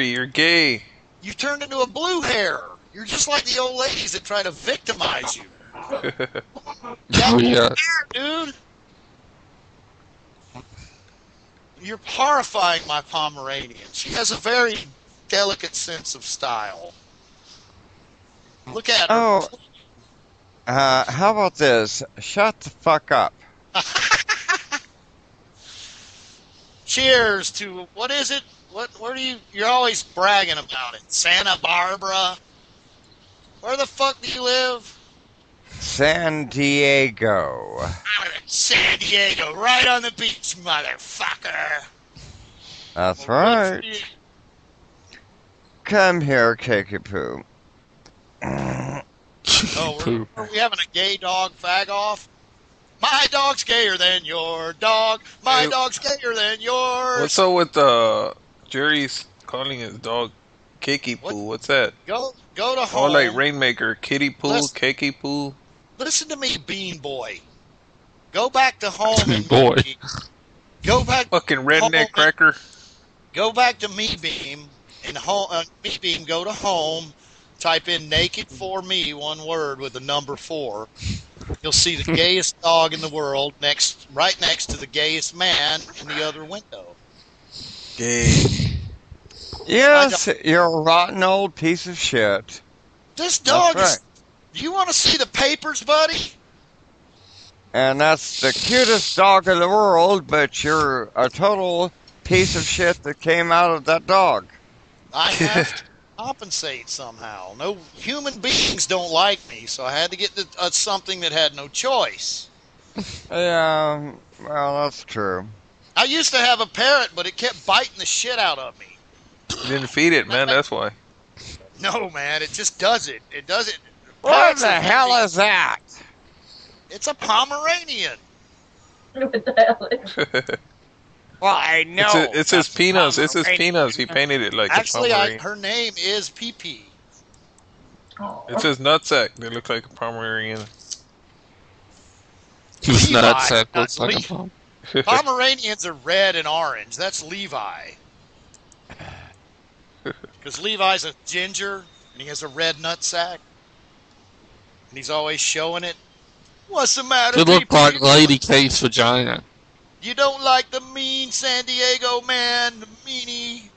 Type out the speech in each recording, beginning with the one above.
You're gay. You turned into a blue hair. You're just like the old ladies that try to victimize you. Oh yeah. Hair, dude. You're horrifying my Pomeranian. She has a very delicate sense of style. Look at her. Oh, how about this? Shut the fuck up. Cheers to, what is it? Where do you're always bragging about it. Santa Barbara? Where the fuck do you live? San Diego. San Diego, right on the beach, motherfucker. That's Well, right. Come here, Cakey Poo. Oh, are we having a gay dog fag off? My dog's gayer than your dog. My dog's gayer than yours. What's up with Jerry's calling his dog Cakey Poo? What's that? Go to home. Oh, like Rainmaker, Kitty Poo, Cakey Poo. Listen to me, Bean Boy. Go back to home. Bean Boy. Go back. Fucking redneck cracker. Go back to Me Beam and home. Me Beam. Go to home. Type in "naked for me," one word with the number 4. You'll see the gayest dog in the world right next to the gayest man in the other window. Gay. Yes, you're a rotten old piece of shit. This dog That's is. Do you want to see the papers, buddy? And that's the cutest dog in the world, but you're a total piece of shit that came out of that dog. I have to compensate somehow. No human beings don't like me, so I had to get something that had no choice. Yeah, well, that's true. I used to have a parrot, but it kept biting the shit out of me. You didn't feed it, man. That's why. No, man, it just does it. It does it. What the hell is that? It's a Pomeranian. What the hell is Well, I know. It's his peanuts. It's his peanuts. He painted it like Actually, a Pomeranian. her name is PP. It's his nutsack. They look like a Pomeranian. His Levi, nutsack not looks like a Levi. palm. Pomeranians are red and orange. That's Levi. Because Levi's a ginger, and he has a red nutsack. And he's always showing it. What's the matter, It looked PP? like Lady K's vagina. You don't like the mean San Diego man, the meanie.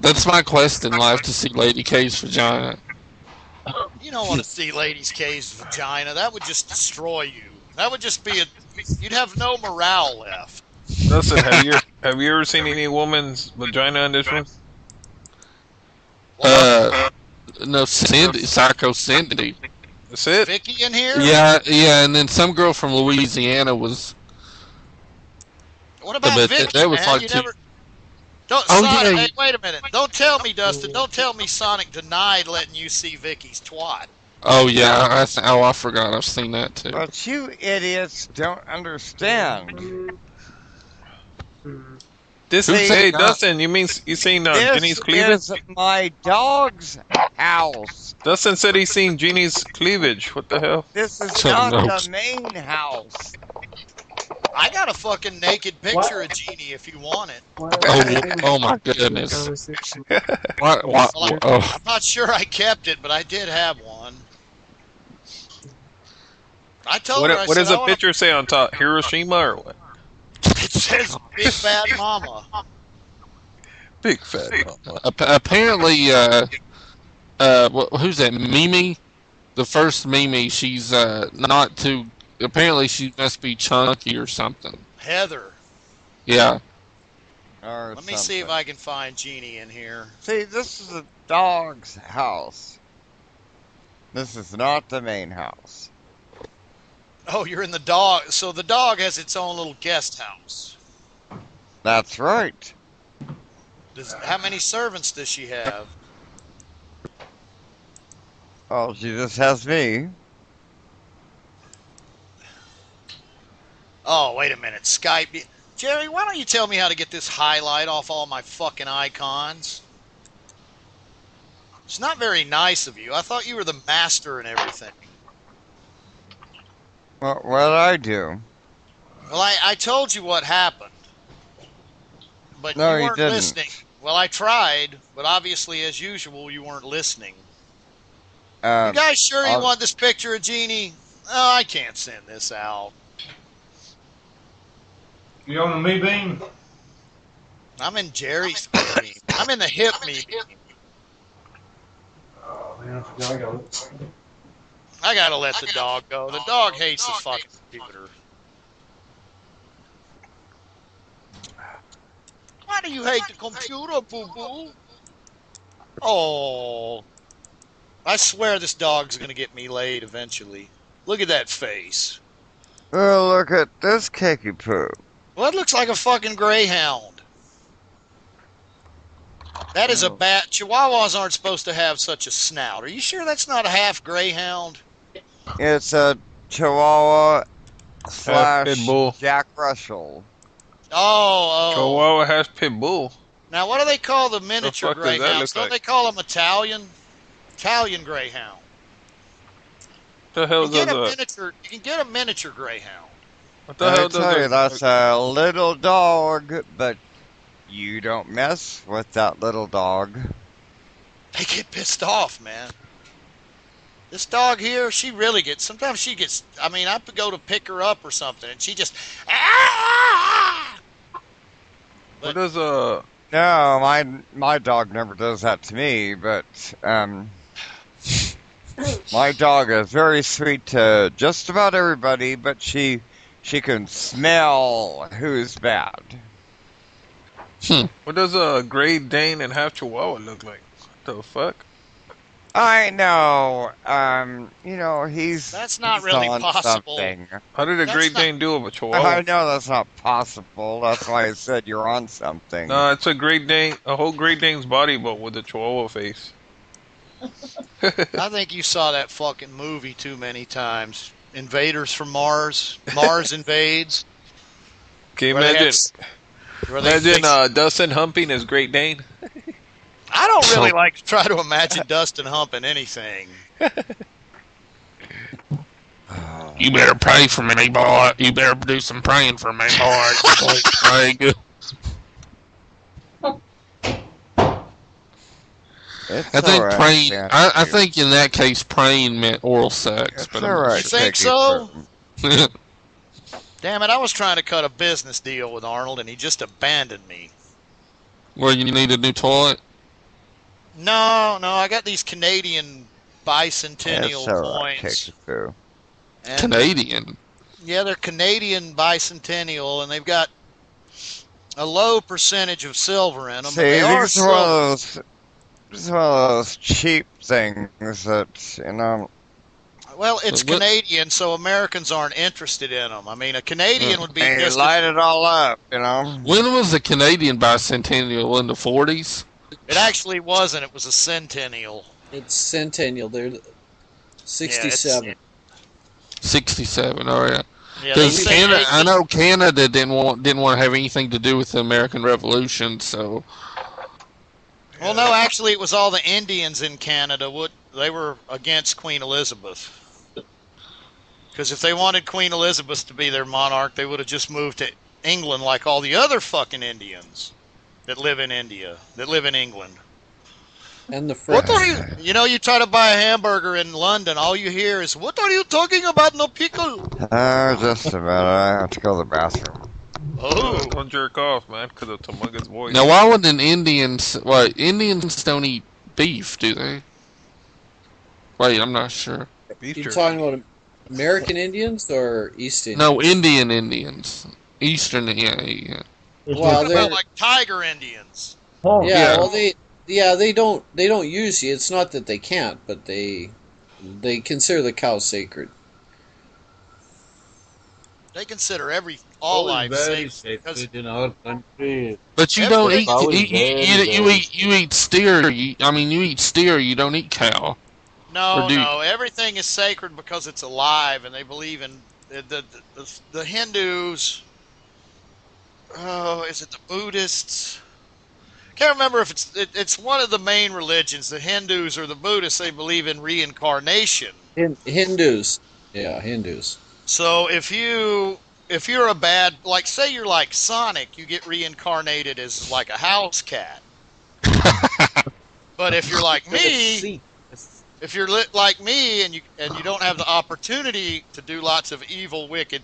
That's my quest in life, to see Lady K's vagina. You don't want to see Lady K's vagina. That would just destroy you. That would just be you'd have no morale left. Dustin, have you ever seen any woman's vagina in this room? No, Cindy, Psycho Cindy. That's it? Vicky in here? Yeah, and then some girl from Louisiana was. What about But Vicky, that was man? like You two- never... Don't, Oh, Sonic, yeah. hey, wait a minute. Don't tell me, Dustin. Don't tell me Sonic denied letting you see Vicky's twat. Oh yeah, I forgot. I've seen that too. But you idiots don't understand. This Who is, said hey, that? Dustin, you seen Jeannie's This cleavage? is my dog's house. Dustin said he's seen Jeannie's cleavage. What the hell? This is So not no. the main house. I got a fucking naked picture of Jeannie if you want it. Oh my goodness. What? Well, Oh. I'm not sure I kept it, but I did have one. I told her, I What said, does the I wanna- picture say on top? Hiroshima or what? It says Big Bad Mama. Big fat. mama. Apparently, who's that? Mimi, the first Mimi. She's not too. Apparently, she must be chunky or something. Heather. Yeah. Or Let me see if I can find Jeannie in here. See, this is a dog's house. This is not the main house. Oh, you're in the dog. So the dog has its own little guest house. That's right. How many servants does she have? Oh, she just has me. Oh, wait a minute. Skype. Jerry, why don't you tell me how to get this highlight off all my fucking icons? It's not very nice of you. I thought you were the master and everything. What'd I do? Well, I told you what happened. but No, you he weren't didn't. listening. Well, I tried, but obviously, as usual, you weren't listening. You guys sure you want this picture of Jeannie? Oh, I can't send this out. You on the me beam? I'm in Jerry's me beam. I'm in the hip me beam. Oh man, I forgot I got it. I gotta let the dog go. The dog hates the fucking computer. Why do you hate the computer, boo-boo? Oh. I swear this dog's gonna get me laid eventually. Look at that face. Oh, look at this cakey poo. Well, it looks like a fucking greyhound. That is a bat. Chihuahuas aren't supposed to have such a snout. Are you sure that's not a half greyhound? It's a Chihuahua slash pit bull. Jack Russell. Oh. Chihuahua has pit bull. Now, what do they call the miniature fuck does that greyhounds? look Don't like? they call them Italian? Italian greyhound. What the hell You can, does get a a miniature, you can get a miniature greyhound. what the hell I tell you, does that's a little dog, but you don't mess with that little dog. They get pissed off, man. This dog here, she really gets, sometimes she gets, I mean, I have to go to pick her up or something, and she just, ah! what does a No, my dog never does that to me, but my dog is very sweet to just about everybody, but she can smell who's bad. what does a Great Dane and half Chihuahua look like? What the fuck? I know, he's That's not he's really on possible. something. How did a That's Great not- Dane do with a I Chihuahua? know that's not possible. That's why I said you're on something. No, it's a Great Dane, a whole Great Dane's body, but with a Chihuahua face. I think you saw that fucking movie too many times. Invaders from Mars. Mars Invades. Can you Where they imagine? Where they Imagine fix- Dustin humping his Great Dane. I don't really like to try to imagine Dustin humping anything. You better pray for me, boy. You better do some praying for me, boy. Pray good. It's I think all right, praying. Santa I Cruz. think in that case, praying meant oral sex. It's But all I'm not right. You think Piggy so? Poo. Damn it, I was trying to cut a business deal with Arnold and he just abandoned me. Well, you need a new toilet. No, I got these Canadian bicentennial It's all right, points. Piggy Poo. And Canadian. yeah, they're Canadian bicentennial and they've got a low percentage of silver in them. See, but they are these are one of silver. those cheap things that, Well, it's But what- Canadian, so Americans aren't interested in them. I mean, a Canadian would be they just light it all up, When was the Canadian bicentennial? In the 40s? It actually wasn't. It was a centennial. It's centennial. They're Yeah, 67. 67. All right. Yeah, they Because say Canada, I they- know Canada didn't want to have anything to do with the American Revolution. So Well, no, actually, it was all the Indians in Canada. They were against Queen Elizabeth. Because if they wanted Queen Elizabeth to be their monarch, they would have just moved to England like all the other fucking Indians that live in India, that live in England. And the What French. are you? You know, you try to buy a hamburger in London, all you hear is, "What are you talking about? No pickle." Just a minute, I have to go to the bathroom. Oh, Don't jerk off, man, because of Tomunga's voice. now, why wouldn't Indians? Why Indians don't eat beef? Do they? Wait, I'm not sure. Beef You jerky. talking about American Indians or East Indians? No, Indian Indians. Eastern, yeah. Well, talking they're, about like tiger Indians. Oh, yeah, well, they don't use you. It's not that they can't, but they consider the cow sacred. They consider all life safe. Because in our country. But you Everything- don't eat. You eat steer. You eat steer. You don't eat cow. no, Or do you- no, everything is sacred because it's alive, and they believe in the Hindus. Oh, is it the Buddhists? Can't remember if it's one of the main religions. The Hindus or the Buddhists, they believe in reincarnation. Hindus. Yeah, Hindus. So if if you're a bad, like say you're like Sonic, you get reincarnated as like a house cat. But if you're like me, if you're lit like me and you don't have the opportunity to do lots of evil, wicked